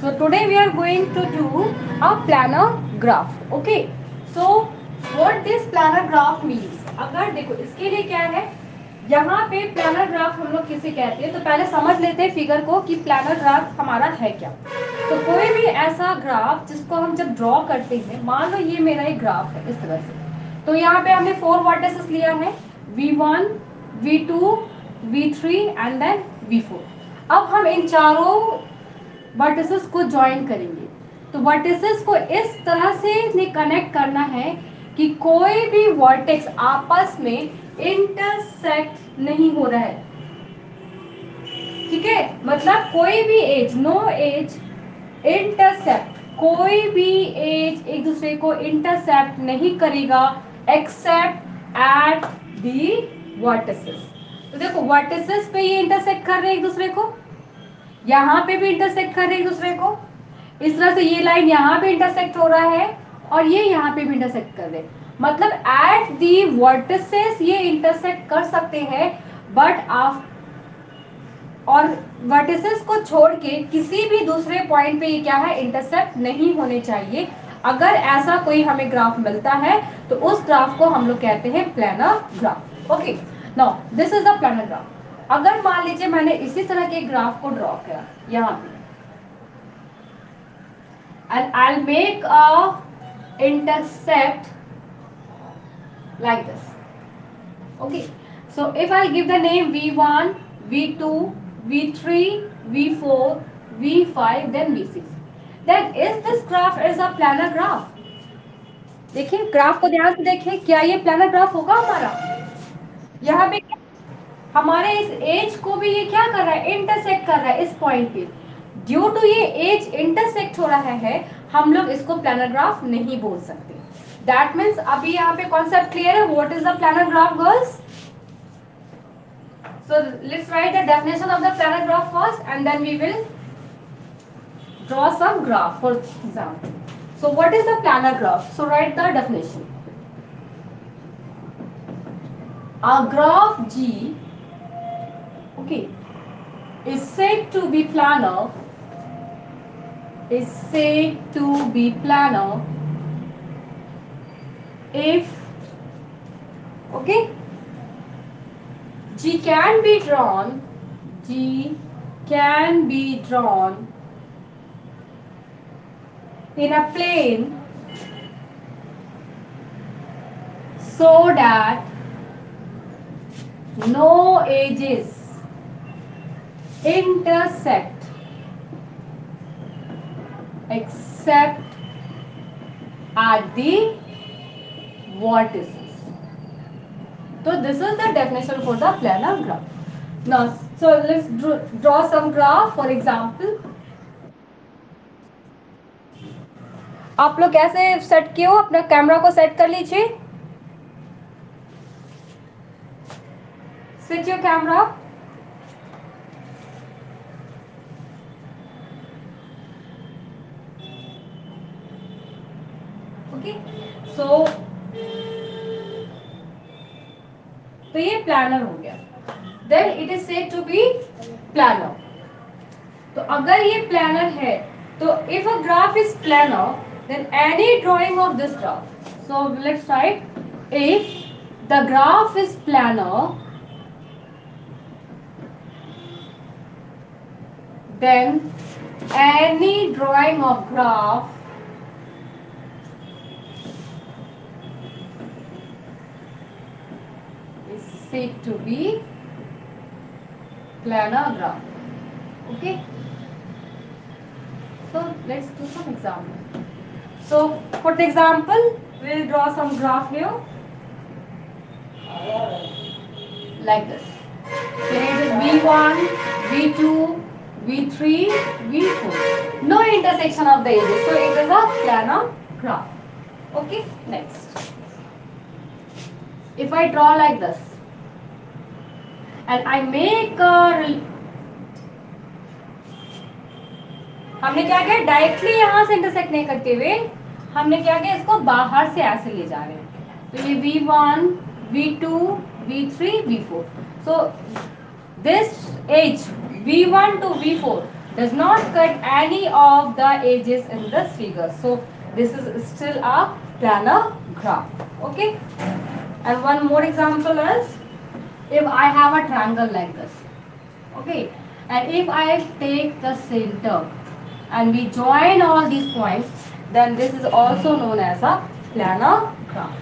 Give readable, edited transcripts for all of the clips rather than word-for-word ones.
So today we are going to do a planar graph. Okay. So what this planar graph means? अगर देखो इसके लिए क्या है, यहाँ पे प्लानर ग्राफ हम लोग किसे कहते हैं, तो पहले समझ लेते हैं फिगर को कि प्लानर ग्राफ हमारा है क्या। तो कोई भी ऐसा ग्राफ जिसको हम जब ड्रॉ करते हैं, मान लो ये मेरा एक ग्राफ है इस तरह से, तो यहाँ पे हमने 4 वर्टिसेस लिया है, V1, V2, V3 and then V4। अब हम इन चारों वर्टिसेस को ज्वाइन करेंगे। तो वर्टिसेस को इस तरह से कनेक्ट करना है कि कोई भी वर्टेक्स आपस में इंटरसेक्ट नहीं हो रहा है। ठीक है, मतलब कोई भी एज, नो एज इंटरसेप्ट, कोई भी एज एक दूसरे को इंटरसेप्ट नहीं करेगा एक्सेप्ट एट दी वर्टिसेस। तो देखो वर्टिसेस पे ये इंटरसेक्ट कर रहे हैं एक दूसरे को, यहाँ पे भी इंटरसेक्ट कर रहे हैं एक दूसरे को, इस तरह से ये लाइन यहाँ पे इंटरसेक्ट हो रहा है और ये यहाँ पे भी इंटरसेक्ट कर रहे हैं। मतलब एट दी वर्टिसेस ये इंटरसेक्ट कर सकते हैं, बट आप और वर्टिसेस को छोड़ के किसी भी दूसरे पॉइंट पे ये क्या है, इंटरसेक्ट नहीं होने चाहिए। अगर ऐसा कोई हमें ग्राफ मिलता है तो उस ग्राफ को हम लोग कहते हैं planar graph. Okay, now this is the planar graph. अगर मान लीजिए मैंने इसी तरह के ग्राफ को ड्रॉ किया यहाँ पे, and I'll make a intercept like this. Okay, so if I give the name V1, V2, V3, V4, V5, then V6, then is this graph is a planar graph? देखिए graph को ध्यान से देखिए, क्या ये प्लानर ग्राफ होगा हमारा? यहाँ पे हमारे इस एज को भी ये क्या कर रहा है, इंटरसेक्ट कर रहा है इस पॉइंट पे। ड्यू टू ये एज इंटरसेक्ट हो रहा है, हम लोग इसको प्लानर ग्राफ नहीं बोल सकते। दैट मीन्स अभी यहाँ पे कॉन्सेप्ट क्लियर है, what is the planar graph girls? So let's write the definition of the planar graph first and then we will draw some graph for example. So what is the planar graph? So write the definition. A graph G, okay, is said to be planar, is said to be planar if, okay, G can be drawn, G can be drawn in a plane so that no edges intersect except at the vertices. So this is the definition for the planar graph. Now, so let's draw some graph. For example, आप लोग कैसे set किए हो, अपना camera को set कर लीजिए। Switch your camera. Okay, so तो ये प्लानर हो गया, then it is said to be planar. तो अगर ये प्लानर है तो if a graph is planar then any drawing of this graph, so let's write if the graph is planar then any drawing of graph is said to be planar graph. Okay, so let's do some example. So for the example we'll draw some graph here like this. So here is V1, V2, V3, V4. No intersection of the edges. So it is a planar graph. Okay, next. If I draw like this and I make a, हमने क्या किया, directly यहाँ से intersect नहीं करते हुए हमने क्या किया, इसको बाहर से ऐसे ले जा रहे हैं। तो ये V1, V2, V3, V4. So this edge V1 to V4 does not cut any of the edges in this figure. So this is still a planar graph. Okay. And one more example is, if I have a triangle like this, okay, and if I take the center and we join all these points, then this is also known as a planar graph.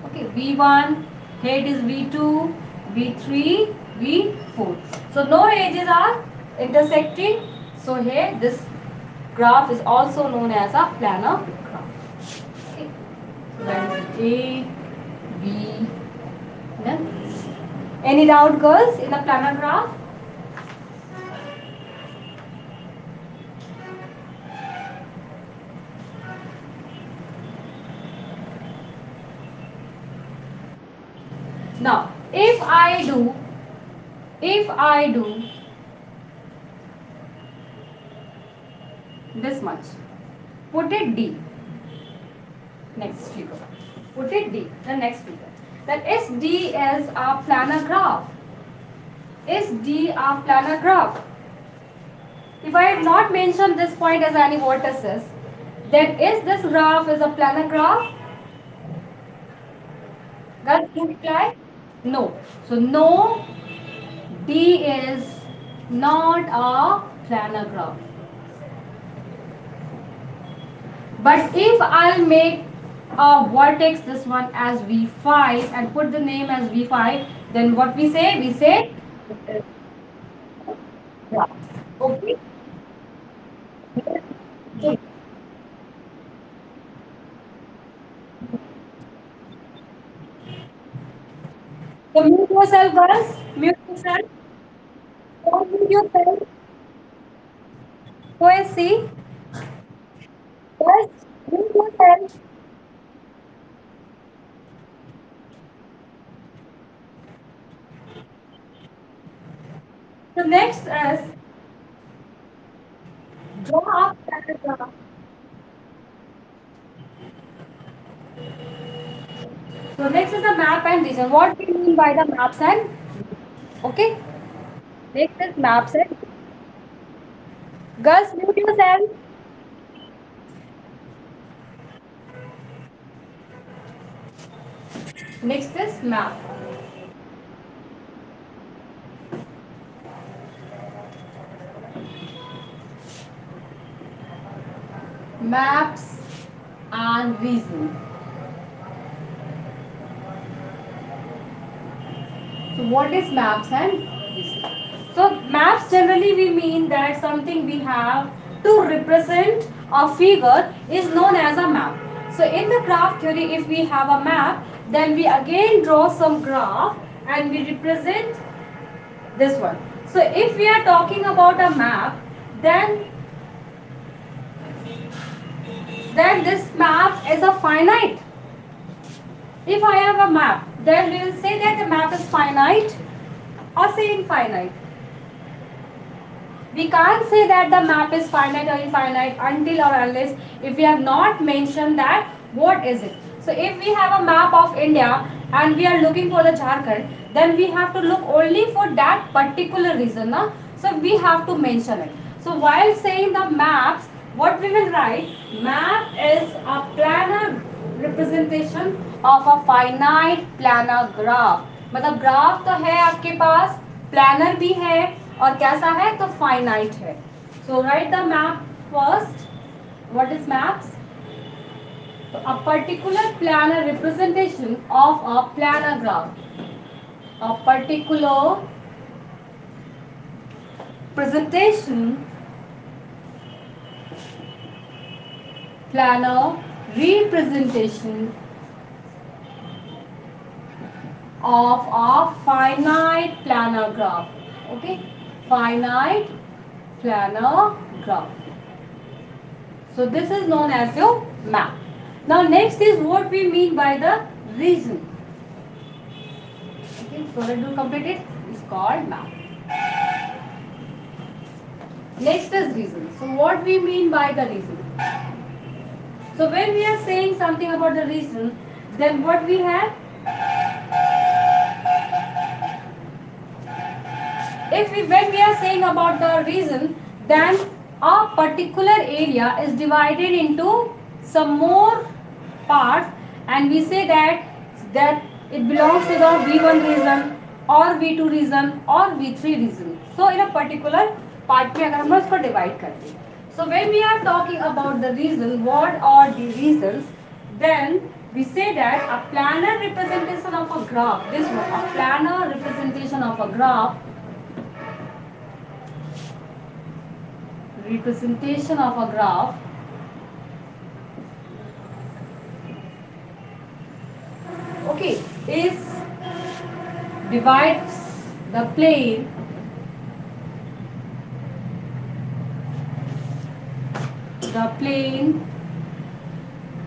Okay, V1, head is V2, V3, V4. So no edges are intersecting. So here this graph is also known as a planar graph. Okay, so that is A, B, then any doubt girls in the planar graph? Now, if I do this much, put it D, next figure. Put it D, the next figure. Then SD is a planar graph. SD a planar graph. If I have not mentioned this point as any vertices, then is this graph is a planar graph? Guys, you reply? No. So no, D is not a planar graph. But if I'll make a vertex this one as V5 and put the name as V5, then what we say? We say graph. Okay. So, so mute yourself, girls. Mute yourself. Don't mute yourself. Go and see. Yes. Mute yourself. So next is draw a paragraph. So next is the map and region. What we mean by the maps and, okay? Next is maps and, girls, mute yourself. Next is map. Maps and reason. So what is maps and reason? So maps generally we mean that something we have to represent a figure is known as a map. So in the graph theory, if we have a map, then we again draw some graph and we represent this one. So if we are talking about a map, then this map is a finite. If I have a map, then we will say that the map is finite or say infinite. We can't say that the map is finite or infinite until or unless if we have not mentioned that what is it. So if we have a map of India and we are looking for the Jharkhand, then we have to look only for that particular region. Na? So we have to mention it. So while saying the maps, what we will write, map is a planar representation of a finite planar graph. मतलब graph तो है आपके पास, planner भी है और कैसा है तो फाइनाइट है. So write the map first. What is maps? A particular planar representation of a planar graph. A particular presentation, planar representation of a finite planar graph. Okay, finite planar graph. So this is known as your map. Now next is what we mean by the region. Okay, so let us complete it. It's called map. Next is region. So what we mean by the region? So when we are saying something about the region, then what we have? If we when we are saying about the region, then a particular area is divided into some more parts, and we say that it belongs to the V1 region or V2 region or V3 region. So in a particular part में अगर हम उसको divide करते हैं, so when we are talking about the region, what are the regions, then we say that a planar representation of a graph, this one, a planar representation of a graph, representation of a graph okay is divides the plane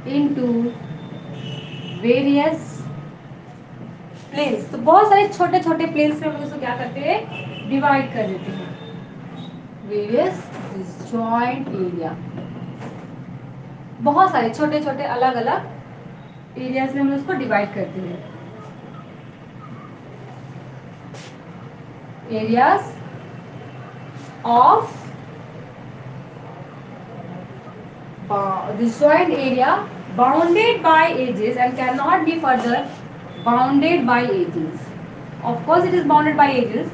into various planes. तो बहुत सारे छोटे छोटे planes में हम इसको क्या करते हैं, डिवाइड कर देते हैं. वेरियस डिसजॉइंट एरिया, बहुत सारे छोटे छोटे अलग अलग एरियाज में हम उसको डिवाइड करते हैं. Areas of disjoint area bounded by edges and cannot be further bounded by edges. Of course it is bounded by edges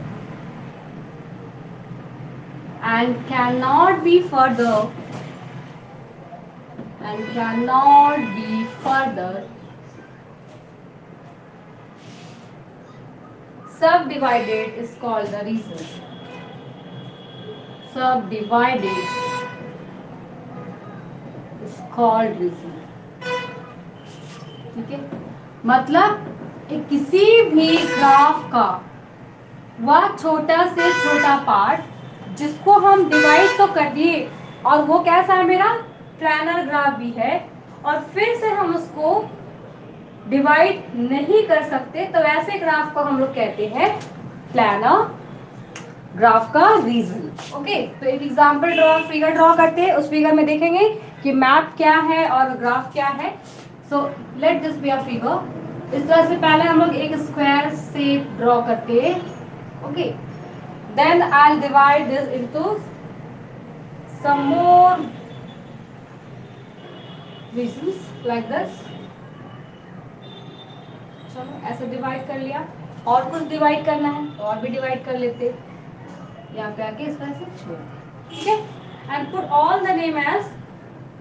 and cannot be further subdivided is called the region. Subdivided is called region. ठीक है, मतलब किसी भी graph का वह छोटा से छोटा पार्ट जिसको हम डिवाइड तो कर दिए और वो कैसा है, मेरा प्लानर ग्राफ भी है, और फिर से हम उसको डिवाइड नहीं कर सकते, तो ऐसे ग्राफ को हम लोग कहते हैं प्लानर ग्राफ का रीजन. ओके, तो एक एग्जांपल फिगर ड्रॉ करते हैं. उस फिगर में देखेंगे कि मैप क्या है और ग्राफ क्या है. So let this be a figure. इस तरह से पहले हम लोग एक स्क्वायर शेप ड्रॉ करते हैं. Okay, then I will divide this into some more regions like this. चलो ऐसे डिवाइड कर लिया, और कुछ डिवाइड करना है तो और भी डिवाइड कर लेते, यहाँ पे आके इस तरह से छोड़, ठीक है, and put all the name as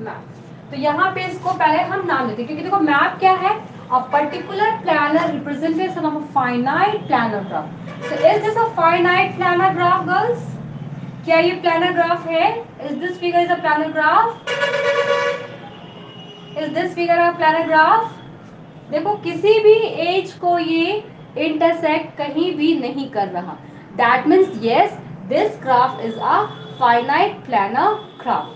map. तो यहाँ पे इसको पहले हम नाम देते हैं, क्योंकि देखो मैप क्या है, a particular planar representation of a finite planar graph. So is this a finite planar graph girls? क्या ये प्लानर ग्राफ है? Is this figure is a planar graph? Is this figure a planar graph? देखो किसी भी as को ये intersect कहीं भी नहीं कर रहा. That means yes, this graph is a finite planar graph.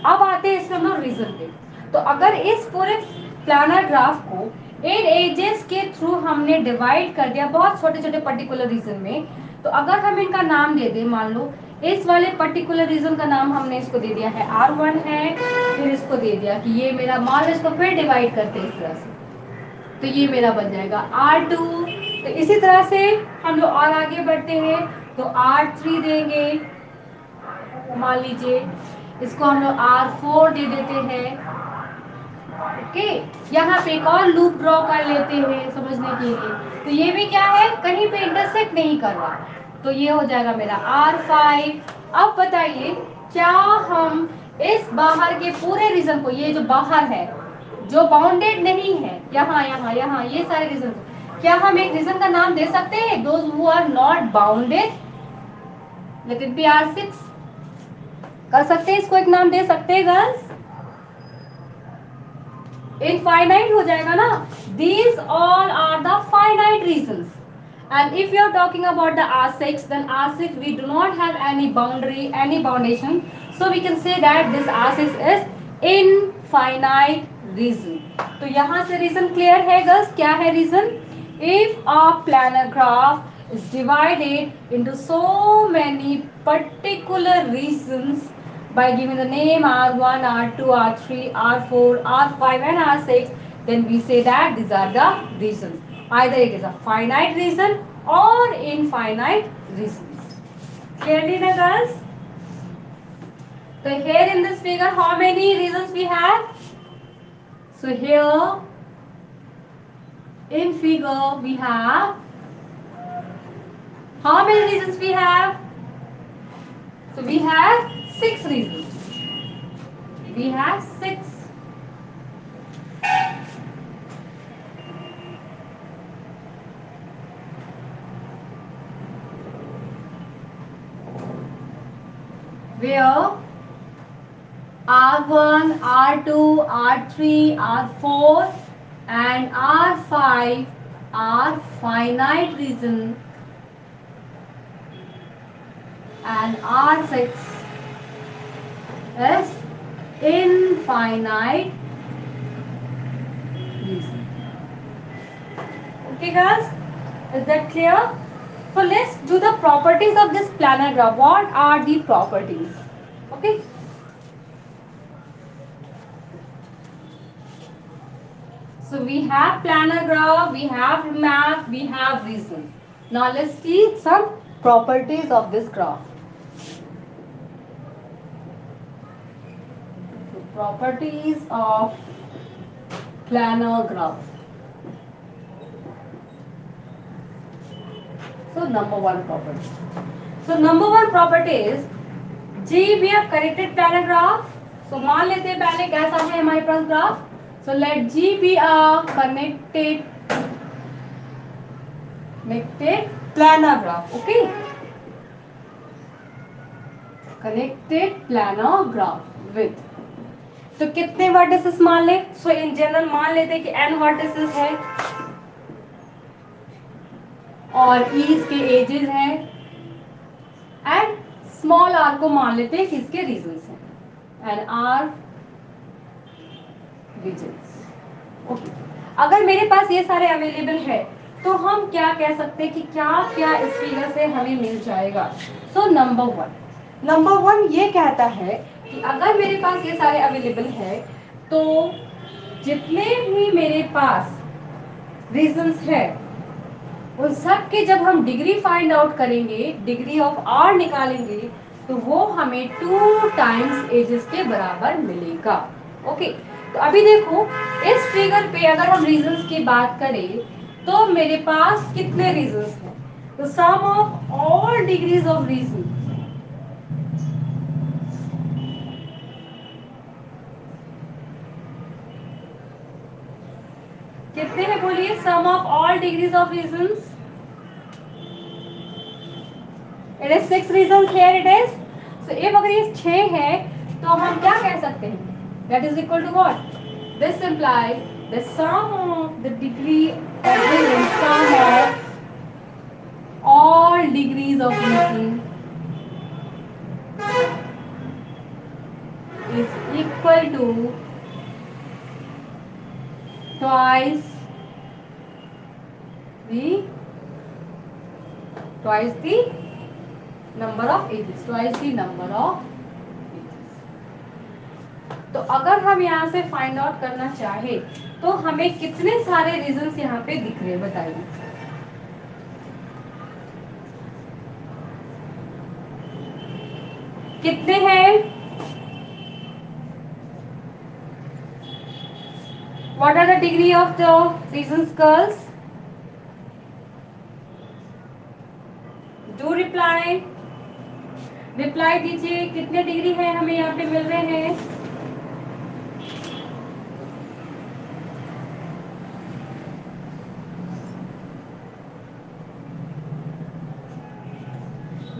अब आते हैं इसमें हम लोग रीजन पे. तो अगर इस पूरे प्लानर ग्राफ को इन एजेस के थ्रू हमने डिवाइड कर दिया बहुत छोटे छोटे पर्टिकुलर रीजन में, तो अगर हम इनका नाम दे दें, मान लो इस वाले पर्टिकुलर रीजन का नाम हमने इसको दे दिया है R1 है, फिर इसको दे दिया कि ये मेरा, मान लो इसको फिर डिवाइड करते हैं इस तरह से, तो ये मेरा बन जाएगा R2. तो इसी तरह से हम लोग और आगे बढ़ते हैं, तो R3 देंगे, मान लीजिए इसको हम लोग R4 दे देते हैं. ओके, यहाँ पे एक और लूप ड्रॉ कर लेते हैं समझने के लिए. तो ये भी क्या है, कहीं पे इंटरसेक्ट नहीं कर रहा, तो ये हो जाएगा मेरा R5. अब बताइए, क्या हम इस बाहर के पूरे रीजन को, ये जो बाहर है जो बाउंडेड नहीं है, यहाँ यहाँ यहाँ ये सारे रीजन, क्या हम एक रीजन का नाम दे सकते हैं? Those who are not bounded, let it be R6. कर सकते हैं, इसको एक नाम दे सकते हैं गर्ल्स? इनफाइनाइट हो जाएगा ना. These all are the finite regions. And if you are talking about the R6, then R6 we do not have any boundary, any foundation, so we can say that this R6 is infinite region. तो यहाँ से region clear है girls? क्या है reason? If a planar graph is divided into so many particular regions by giving the name R1, R2, R3, R4, R5 and R6, then we say that these are the regions. Either it is a finite region or infinite regions. Clearly na girls? So here in this figure, how many reasons we have? So here in figure we have how many reasons we have? So we have 6 reasons. We have 6. Where R1, R2, R3, R4 and R5 are finite reason and R6 is infinite reason. Okay guys, is that clear? So let's do the properties of this planar graph. What are the properties? Okay. So we have planar graph, we have map, we have reason. Now let's see some properties of this graph. So properties of planar graph. So number one property. So number one property is G we have connected planar graph. So मान लेते हैं पहले कैसा है हमारे पास graph. So let G be a connected planar graph. Okay. Connected planar graph with. तो कितने vertices मान ले? सो इन जनरल मान लेते हैं कि n वर्टिसेस है और e इसके एजेस हैं एंड स्मॉल r को मान लेते हैं कि इसके रीजंस हैं एंड r रीजंस. ओके. अगर मेरे पास ये सारे अवेलेबल है तो हम क्या कह सकते हैं कि क्या क्या इस फिगर से हमें मिल जाएगा. सो नंबर वन ये कहता है कि अगर मेरे पास ये सारे अवेलेबल है तो जितने भी मेरे पास रीजंस है उन सब के जब हम डिग्री फाइंड आउट करेंगे, डिग्री ऑफ आर निकालेंगे तो वो हमें 2 टाइम्स एजेस के बराबर मिलेगा. ओके. तो अभी देखो इस फिगर पे अगर हम रीजंस की बात करें तो मेरे पास कितने रीजंस हैं. तो sum of all degrees of region कितने हैं बोलिए. Sum of all degrees of regions it is 6 reasons here it is. So if अगर ये 6 है तो हम क्या कह सकते हैं. That is equal to what? This implies the sum of the degree of reason, sum of all degrees of reason is equal to twice the number of ages. Twice the number of ages. तो अगर हम यहाँ से find out करना चाहे तो हमें कितने सारे रीजंस यहाँ पे दिख रहे हैं बताइए. कितने हैं? What are the degree of the reasons, girls? Do reply. Reply दीजिए कितने डिग्री है हमें यहाँ पे मिल रहे हैं.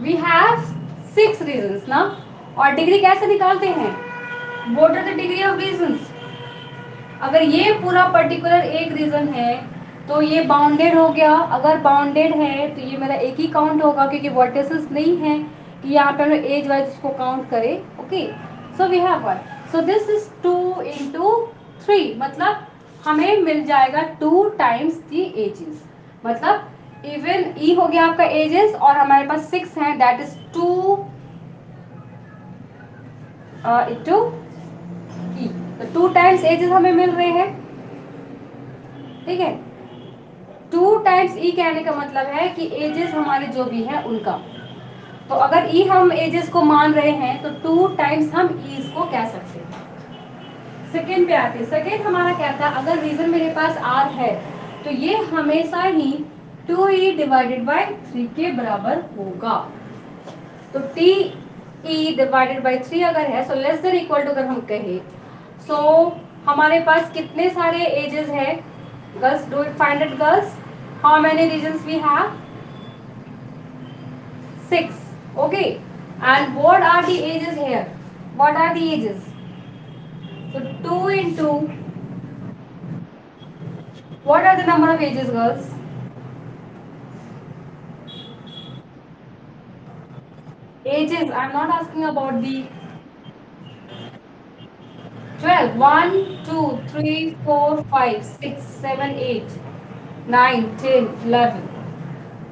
We have 6 reasons ना. और डिग्री कैसे निकालते हैं? What are the degree of reasons? अगर ये पूरा पर्टिकुलर एक रीजन है तो ये बाउंडेड हो गया. अगर बाउंडेड है तो ये मेरा एक ही काउंट होगा क्योंकि वर्टिसेस नहीं है कि यहाँ पे हम एज वाइज इसको काउंट करें. Okay. So we have one. So this is 2 into 3 मतलब हमें मिल जाएगा 2 टाइम्स दी एजेस. मतलब इवन ई हो गया आपका एजेस और हमारे पास 6 हैं दैट इज 2 into ई. तो 2 टाइम्स एजेस हमें मिल रहे हैं. ठीक है. 2 टाइम्स ई कहने का मतलब है कि एजेस हमारे जो भी है उनका. तो अगर ई हम एजेस को मान रहे हैं तो 2 टाइम्स हम ई को कह सकते हैं। सेकेंड पे आते हैं। सेकेंड हमारा क्या था, अगर रीजन मेरे पास आर है तो ये हमेशा ही 2e डिवाइडेड बाय 3 के बराबर होगा। तो टी ई डिवाइडेड बाय 3 अगर है so less than equal to अगर हम कहें सो हमारे पास कितने सारे एजेस है girls, do it find it girls, how many regions we have, 6. Okay. And what are the ages here? What are the ages? So 2 into, what are the number of ages, girls? Ages. I'm not asking about the 12. 1, 2, 3, 4, 5, 6, 7, 8, 9, 10, 11.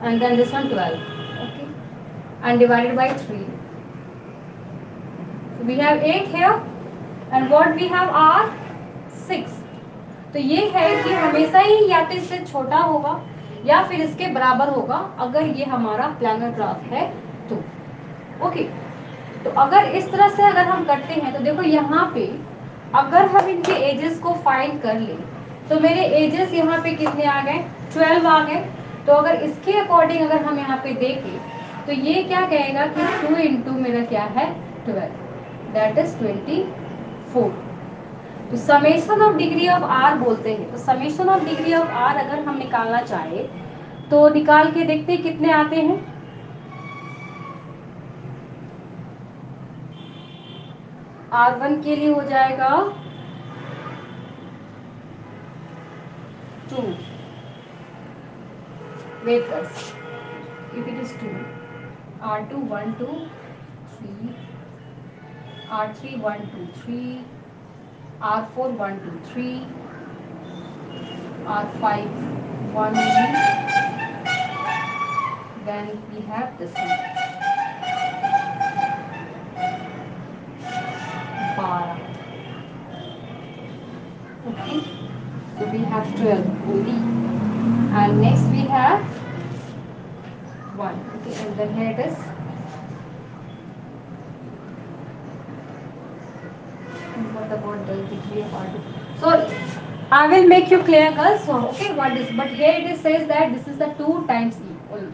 And then this one 12. Okay. And divided by 3. So we have 8 here. And what we have are 6. तो ये है कि हमेशा ही या तो इससे छोटा होगा या फिर इसके बराबर होगा अगर ये हमारा प्लानर ग्राफ है तो। ओके। तो अगर इस तरह से अगर हम करते हैं तो देखो यहाँ पे अगर हम इनके एजेस को फाइंड कर लें तो मेरे एजेस यहाँ पे कितने आ गए, 12 आ गए। तो अगर इसके अकॉर्डिंग अगर हम यहाँ पे देखें तो ये क्या कहेगा कि 2 इंटू मेरा क्या है 12, दैट इज 24। तो summation of degree of r बोलते हैं। तो summation of degree of r अगर हम निकालना चाहे तो निकाल के देखते हैं कितने आते हैं। R1 के लिए हो जाएगा 2, वेट कर, if it is 2, R2 1 2 3, R3 1 2 3, R4 1 2 3, R5 1 then we have this one 12. Okay, so we have 12 only, and next we have 1. Okay, and then here it is. What about the degree of R2? So I will make you clear, girls. So okay, what is? But here it is says that this is the 2 times E only.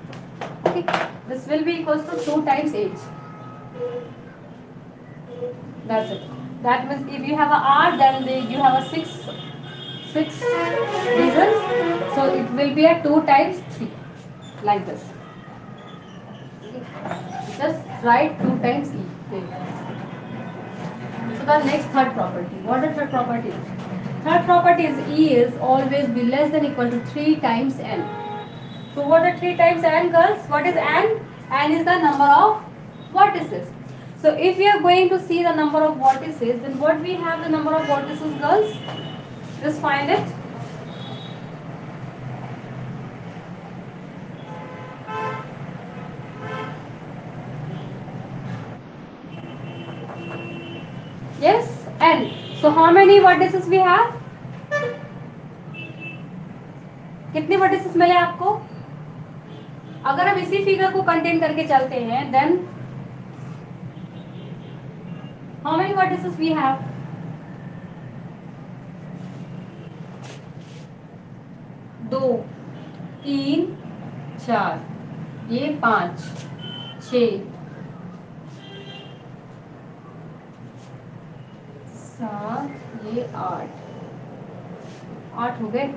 Okay, this will be equals to 2 times H. That's it. That means if you have a R, then you have a 6 reasons. So it will be a 2 times 3, like this. Just write 2 times E. Okay. So the next third property. What is third property? Third property is E is always be less than equal to 3 times N. So what are 3 times N, girls? What is N? N is the number of vertices. So if we are going to see the number of vertices, then what we have the number of vertices, girls? Just find it. Yes, N. So how many vertices we have? कितने vertices मिले आपको? अगर हम इसी figure को contain करके चलते हैं then how many vertices we have? 2, 3, 4, ये 5, 6, 7, ये 8, 8 हो गए।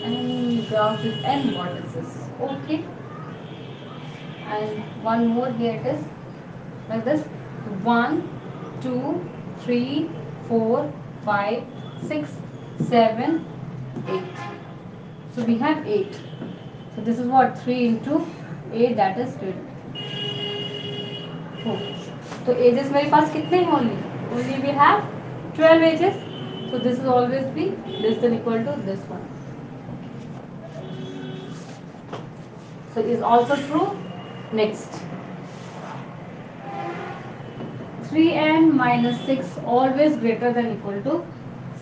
And graph with n vertices. Okay. And one more here it is like this 1 2 3 4 5 6 7 8. So we have 8. So this is what 3 into 8, that is 24. So ages मेरे पास कितने हैं only we have 12 ages. So this is always be less than equal to this one. So is also true. Next, 3n minus 6 always greater than equal to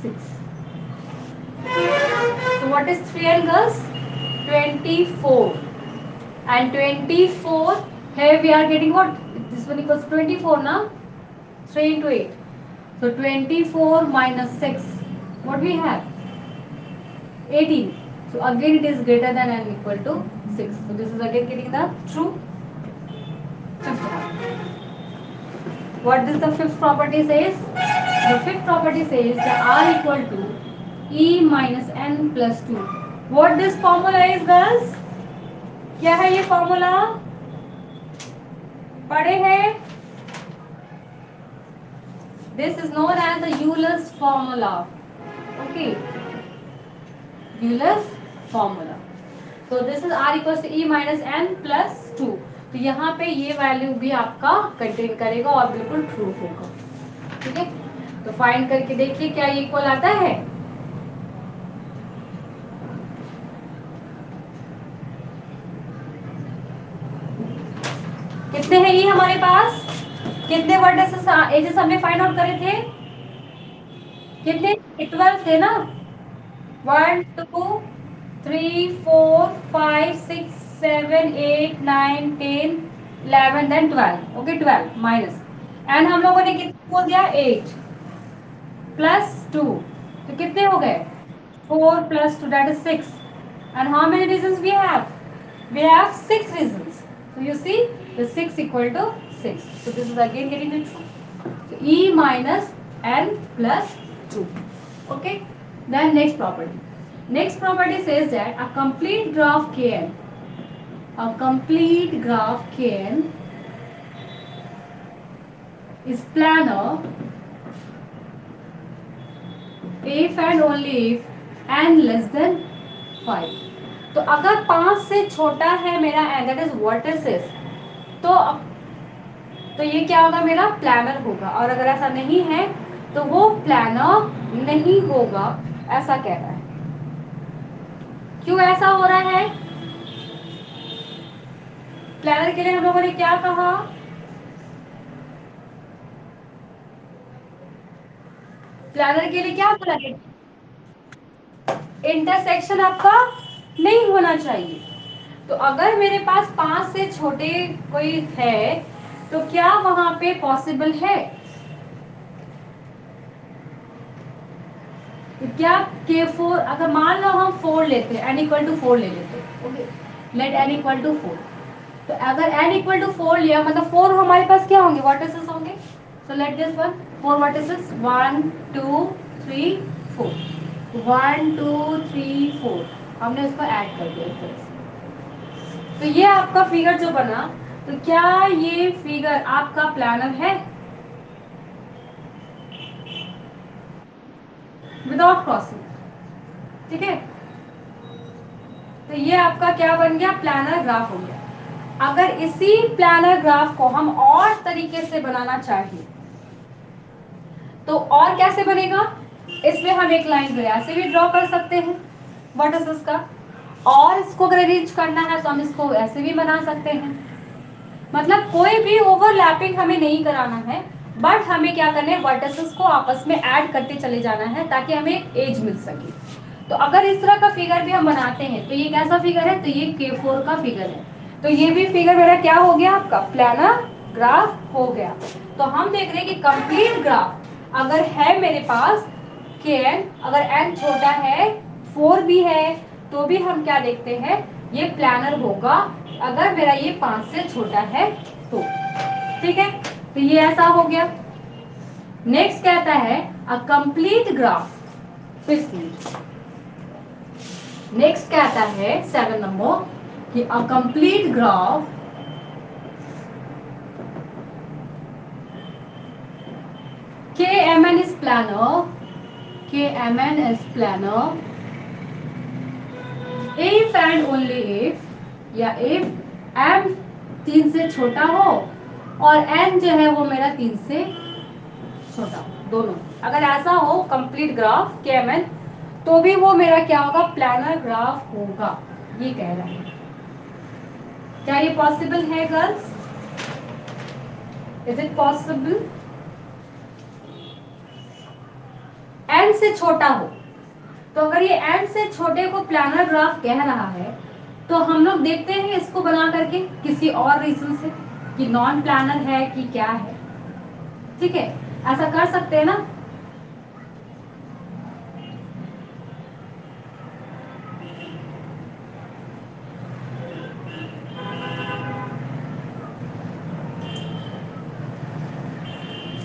6. So what is 3 and girls? 24. And 24, here we are getting what? This one equals 24 now. 3 into 8. So 24 minus 6. What we have? 18. So again it is greater than and equal to 6. So this is again getting the true. Fifth one. What does the fifth property says? The fifth property says that r equal to e minus n plus 2. What this formula is girls? क्या है ये formula? पढ़े हैं? This is known as the Euler's formula. Okay, Euler's formula. So this is r equals to e minus n plus 2. तो यहाँ पे ये value भी आपका कंटेन करेगा और बिल्कुल ट्रू होगा. ठीक है, तो फाइंड करके देखिए क्या ये इक्वल आता है. कितने हैं ये हमारे पास? कितने वर्टिसेस एजेस हमने फाइंड आउट करे थे? कितने? 12 थे ना. 1 2 3 4 5 6 7 8 9 10 11 then 12. ओके, 12 माइनस एंड हम लोगों ने कितने बोल दिया? 8 प्लस 2. तो कितने हो गए? 4 plus 2, that is 6. And how many reasons we have? We have 6 reasons. So you see the 6 equal to 6. So this is again getting the true. So e minus n plus 2. Okay. Then next property. Next property says that a complete graph Kn, a complete graph Kn is planar if and only if n less than 5. तो अगर 5 से छोटा है मेरा n, that is vertices, तो ये क्या होगा? मेरा प्लानर होगा. और अगर ऐसा नहीं है तो वो प्लानर नहीं होगा, ऐसा कह रहा है. क्यों ऐसा हो रहा है? प्लानर के लिए हम लोगों ने क्या कहा? प्लानर के लिए क्या बोला? इंटरसेक्शन आपका नहीं होना चाहिए. तो अगर मेरे पास 5 से छोटे कोई है तो क्या वहां पे पॉसिबल है? तो क्या K4, अगर मान लो हम 4 लेते हैं, n इक्वल टू 4 ले लेते हैं. Okay, let n equal to 4. तो अगर n इक्वल टू 4 लिया मतलब 4 हमारे पास क्या होंगे? वर्टिसेस होंगे. So let this one 4 vertices 1 2 3 4. 1 2 3 4 हमने उसको ऐड कर दिया इस तरह से. तो ये आपका फिगर जो बना, तो क्या ये फिगर आपका प्लानर है? Without crossing. ठीक है, तो ये आपका क्या बन गया? प्लानर ग्राफ हो गया. अगर इसी प्लानर ग्राफ को हम और तरीके से बनाना चाहिए तो और कैसे बनेगा? इसमें हम एक लाइन ऐसे भी ड्रॉ कर सकते हैं वर्टिसेस का, और इसको अगर अरेंज करना है तो हम इसको ऐसे भी बना सकते हैं. मतलब कोई भी ओवरलैपिंग हमें नहीं कराना है, बट हमें क्या करना है? वर्टिसेस को आपस में ऐड करते चले जाना है ताकि हमें एक एज मिल सके. तो अगर इस तरह का फिगर भी हम बनाते हैं तो ये कैसा फिगर है? तो ये K4 का फिगर है. तो ये भी फिगर मेरा क्या हो गया? आपका प्लानर ग्राफ हो गया. तो हम देख रहे हैं कि कंप्लीट ग्राफ अगर है मेरे पास Kn, अगर n छोटा है 4 भी है तो भी हम क्या देखते हैं? ये प्लानर होगा अगर मेरा ये 5 से छोटा है तो. ठीक है, तो ये ऐसा हो गया. नेक्स्ट कहता है अ कंप्लीट ग्राफ. नेक्स्ट कहता है 7 नंबर कि a complete graph KMN is planar, KMN is planar if and only if, या if m 3 से छोटा हो और n जो है वो मेरा 3 से छोटा हो, दोनों. अगर ऐसा हो कंप्लीट ग्राफ KMN तो भी वो मेरा क्या होगा? प्लानर ग्राफ होगा. ये कह रहा है. क्या ये पॉसिबल है girls? Is it possible? N से छोटा हो। तो अगर ये एन से छोटे को प्लानर ग्राफ कह रहा है तो हम लोग देखते हैं इसको बना करके किसी और रीजन से कि नॉन प्लानर है कि क्या है। ठीक है, ऐसा कर सकते हैं ना।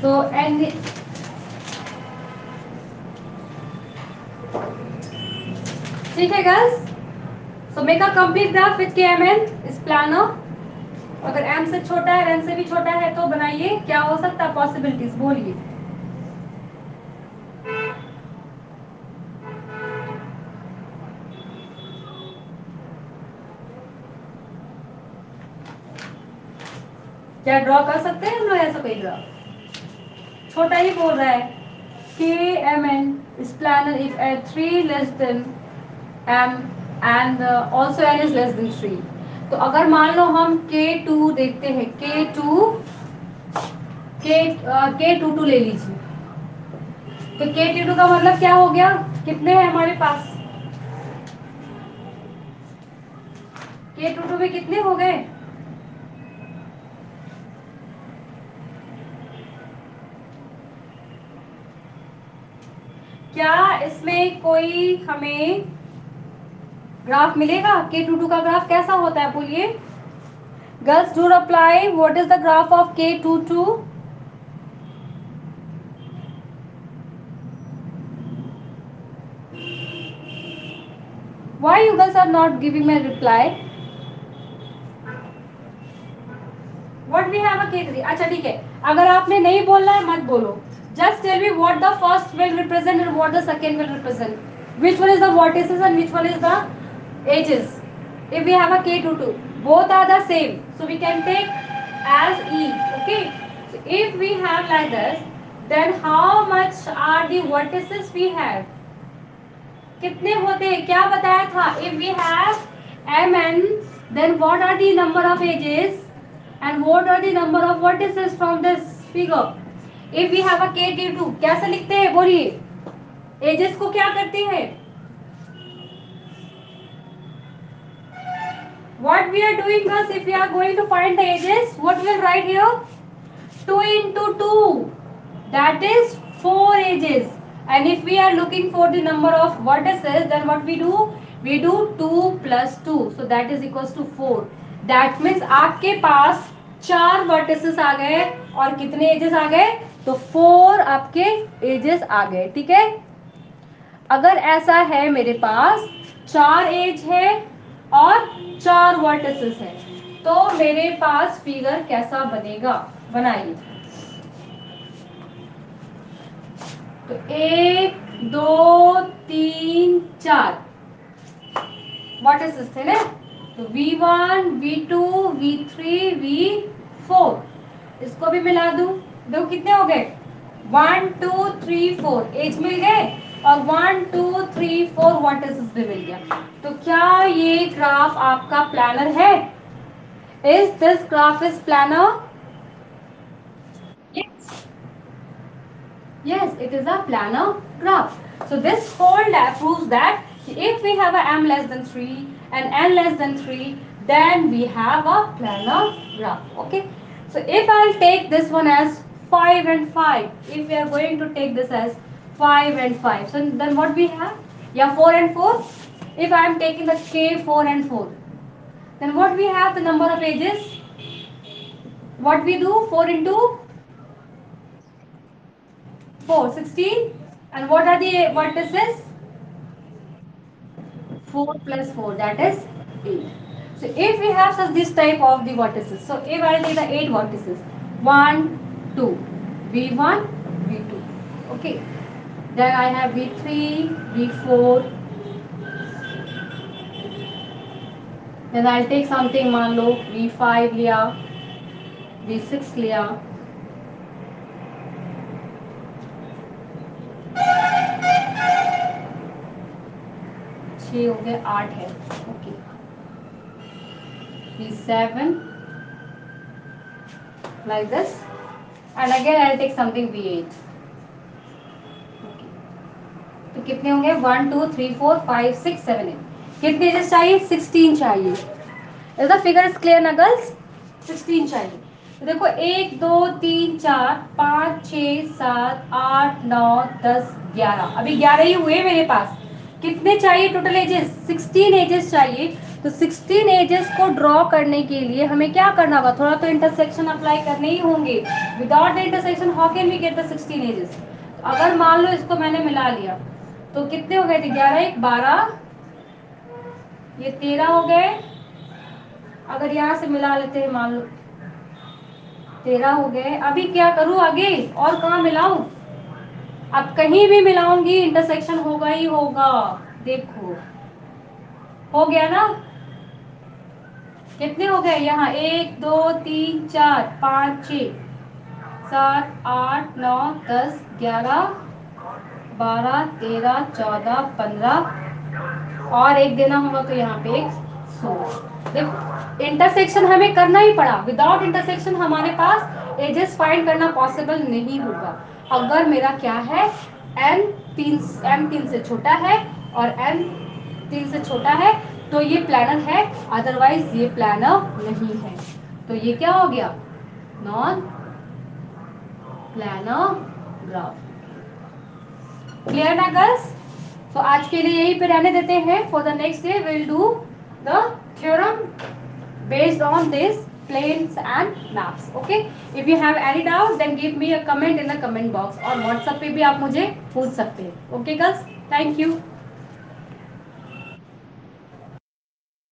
तो एन, ठीक है girls, so make a complete graph with के एम एन इस प्लानर। अगर एम से छोटा है, एन से भी छोटा है तो बनाइए। क्या हो सकता है पॉसिबिलिटीज, बोलिए। क्या ड्रॉ कर सकते हैं हम लोग ऐसा कोई ग्राफ? छोटा ही बोल रहा है K m n is planar if at 3 less than m and also n is less than 3। तो अगर मान लो हम K2 देखते हैं, K टू ले लीजिए। तो K2 का मतलब क्या हो गया, कितने हैं हमारे पास? K टू में कितने हो गए? क्या इसमें कोई हमें ग्राफ मिलेगा? K टू का ग्राफ कैसा होता है बोलिए? Girls do reply, what is the graph of K two? Why you girls are not giving me a reply? What we have a K3? अच्छा ठीक है, अगर आपने नहीं बोलना है मत बोलो। Just tell me what the first will represent and what the second will represent. Which one is the vertices and which one is the edges? If we have a K2, both are the same, so we can take as E. Okay. So if we have like this, then how much are the vertices we have? कितने होते हैं? क्या बताया था? If we have mn, then what are the number of edges and what are the number of vertices from this figure? If we have a K2, कैसे लिखते हैं बोलिए? एजेस को क्या करते हैं? What we are doing is, if we are going to find the edges, what we will write here? 2 into 2, that is 4 edges. And if we are looking for the number of vertices, then what we do? We do 2 plus 2, so that is equals to 4. That means आपके पास 4 vertices आ गए और कितने edges आ गए? तो 4 आपके edges आ गए। ठीक है, अगर ऐसा है मेरे पास 4 एज है और 4 वर्टिसेस है तो मेरे पास फिगर कैसा बनेगा? बनाइए। तो 1 2 3 4 वर्टिसेस थे ना। तो V1 V2 V3 V4 इसको भी मिला दूं। दो कितने हो गए? 1 2 3 4 एज मिल गए और 1 2 3 4 वर्टिसेस भी मिल गया। तो क्या ये ग्राफ आपका प्लानर है? Is this graph is planar? Yes. Yes, it is a planar graph. So this whole lab proves that if we have a m less than 3 and n less than 3, then we have a planar graph. Okay. So if I'll take this one as 5 and 5, if we are going to take this as 5 and 5, so then what we have? Yeah, 4 and 4. If I am taking the k 4 and 4, then what we have the number of edges? What we do? 4 into 4, 16. And what are the vertices? 4 plus 4, that is 8. So if we have such this type of the vertices, so if I take the 8 vertices, 1, 2, V1, V2, okay. Then I have V3, V4. Then I'll take something मान लो V5 लिया, V6 लिया, 6 हो गए, 8 है, okay. V7 like this, and again I'll take something V8. Okay. तो कितने होंगे 1 2 3 4 5 6 7 8। कितने एजेस चाहिए 16 चाहिए। Is the figure is clear ना गर्ल्स? 16 चाहिए। तो देखो 1 2 3 4 5 6 7 8 9 10 11, अभी 11 ही हुए मेरे पास। कितने चाहिए टोटल एजेस? 16 एजेस चाहिए। तो 16 एजेस को ड्रॉ करने के लिए हमें क्या करना होगा? थोड़ा तो इंटरसेक्शन अप्लाई करने ही होंगे। Without the intersection how can we get the 16 edges? अगर मान लो इसको मैंने मिला लिया तो कितने हो गए थे? 11 1 12, ये 13 हो गए। अगर यहाँ से मिला लेते हैं मान लो 13 हो गए। अभी क्या करूं आगे और कहाँ मिलाऊं? अब कहीं भी मिलाऊंगी इंटरसेक्शन होगा ही होगा। देखो हो गया ना? कितने हो गए यहाँ? 1 2 3 4 5 6 7 8 9 10 11 12 13 14 15 और एक देना होगा तो यहाँ पे एक 16। देखो इंटरसेक्शन हमें करना ही पड़ा। विदाउट इंटरसेक्शन हमारे पास एजेस फाइंड करना पॉसिबल नहीं होगा। अगर मेरा क्या है m3 से छोटा है और n3 से छोटा है तो ये प्लानर है, अदरवाइज ये प्लानर नहीं है। तो ये क्या हो गया? Non planner graph. क्लियर ना गर्ल्स? तो आज के लिए यही पे रहने देते हैं। For the next day will do the theorem based on this planes and maps. Okay, if you have any doubt then give me a comment in the comment box और WhatsApp पे भी आप मुझे पूछ सकते हैं. Okay girls, thank you.